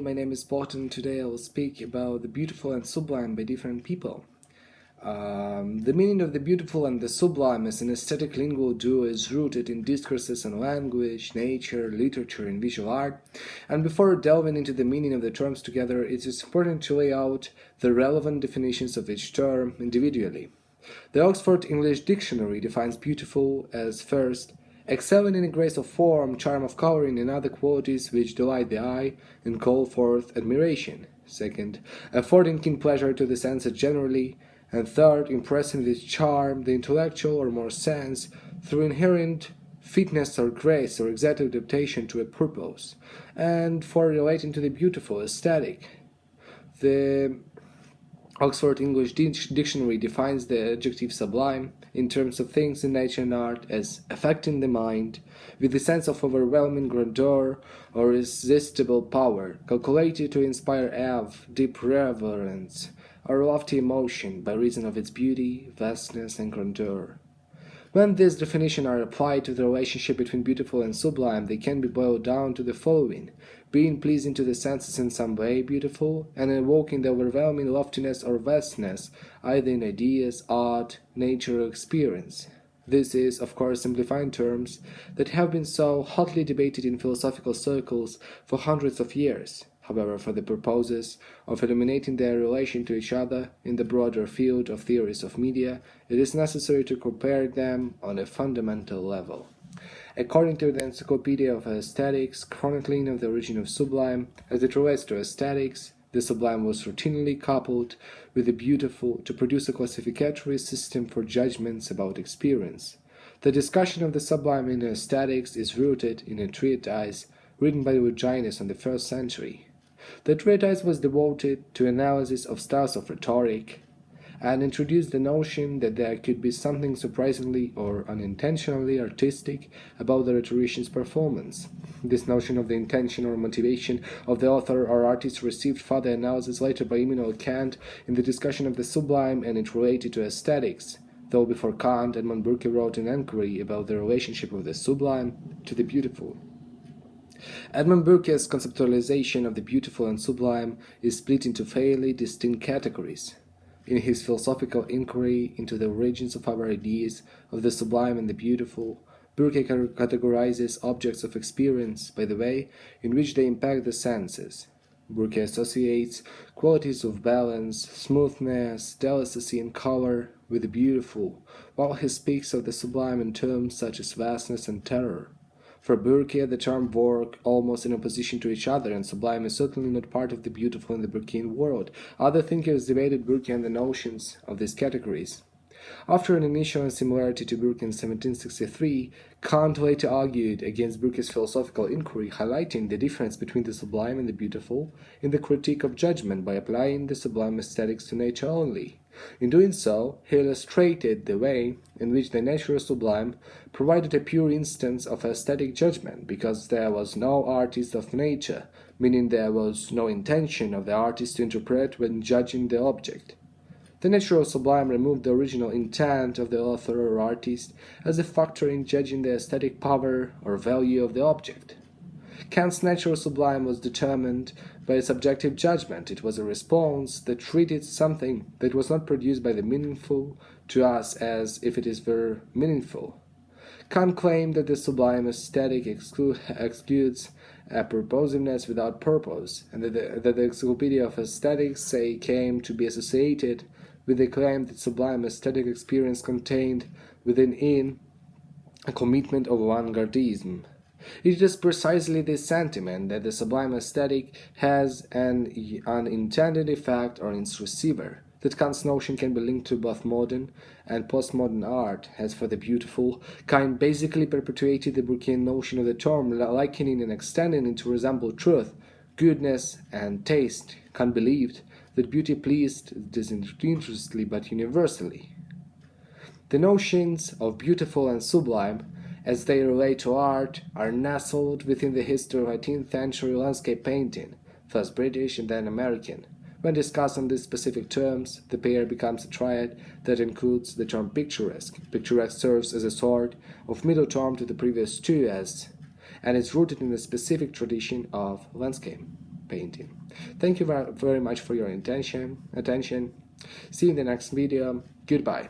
my name is Bolton and today I will speak about the beautiful and sublime by different people. The meaning of the beautiful and the sublime as an aesthetic lingual duo is rooted in discourses on language, nature, literature, and visual art. And before delving into the meaning of the terms together, it is important to lay out the relevant definitions of each term individually. The Oxford English Dictionary defines beautiful as first, excelling in grace of form, charm of coloring, and other qualities which delight the eye and call forth admiration. Second, affording keen pleasure to the senses generally. And third, impressing with charm the intellectual or more sense through inherent fitness or grace or exact adaptation to a purpose. And four, relating to the beautiful, aesthetic. The Oxford English Dictionary defines the adjective sublime in terms of things in nature and art as affecting the mind with the sense of overwhelming grandeur or irresistible power, calculated to inspire awe, deep reverence, or lofty emotion by reason of its beauty, vastness, and grandeur. When these definitions are applied to the relationship between beautiful and sublime, they can be boiled down to the following: being pleasing to the senses in some way beautiful, and evoking the overwhelming loftiness or vastness, either in ideas, art, nature, or experience. This is, of course, simplifying terms that have been so hotly debated in philosophical circles for hundreds of years. However, for the purposes of illuminating their relation to each other in the broader field of theories of media, it is necessary to compare them on a fundamental level. According to the Encyclopedia of Aesthetics, chronicling of the origin of sublime, as it relates to aesthetics, the sublime was routinely coupled with the beautiful to produce a classificatory system for judgments about experience. The discussion of the sublime in aesthetics is rooted in a treatise written by Virginius in the 1st century. The treatise was devoted to analysis of styles of rhetoric and introduced the notion that there could be something surprisingly or unintentionally artistic about the rhetorician's performance. This notion of the intention or motivation of the author or artist received further analysis later by Immanuel Kant in the discussion of the sublime, and it related to aesthetics, though before Kant, Edmund Burke wrote an enquiry about the relationship of the sublime to the beautiful. Edmund Burke's conceptualization of the beautiful and sublime is split into fairly distinct categories. In his philosophical inquiry into the origins of our ideas of the sublime and the beautiful, Burke categorizes objects of experience by the way in which they impact the senses. Burke associates qualities of balance, smoothness, delicacy, and color with the beautiful, while he speaks of the sublime in terms such as vastness and terror. For Burke, the terms work almost in opposition to each other, and sublime is certainly not part of the beautiful in the Burkean world. Other thinkers debated Burke and the notions of these categories. After an initial similarity to Burke in 1763, Kant later argued against Burke's philosophical inquiry, highlighting the difference between the sublime and the beautiful in the critique of judgment by applying the sublime aesthetics to nature only. In doing so, he illustrated the way in which the natural sublime provided a pure instance of aesthetic judgment, because there was no artist of nature, meaning there was no intention of the artist to interpret when judging the object. The natural sublime removed the original intent of the author or artist as a factor in judging the aesthetic power or value of the object. Kant's natural sublime was determined by a subjective judgment. It was a response that treated something that was not produced by the meaningful to us as if it were meaningful. Kant claimed that the sublime aesthetic excludes a purposiveness without purpose, and that the Encyclopedia of Aesthetics came to be associated with the claim that sublime aesthetic experience contained within it a commitment of avant-gardism. It is precisely this sentiment that the sublime aesthetic has an unintended effect on its receiver, that Kant's notion can be linked to both modern and postmodern art. As for the beautiful, Kant basically perpetuated the Burkean notion of the term, likening and extending it to resemble truth, goodness, and taste. Kant believed that beauty pleased disinterestedly but universally. The notions of beautiful and sublime, as they relate to art, are nestled within the history of 18th century landscape painting, first British and then American. When discussed on these specific terms, the pair becomes a triad that includes the term picturesque. Picturesque serves as a sort of middle term to the previous two and is rooted in a specific tradition of landscape. painting. Thank you very much for your attention. See you in the next video. Goodbye.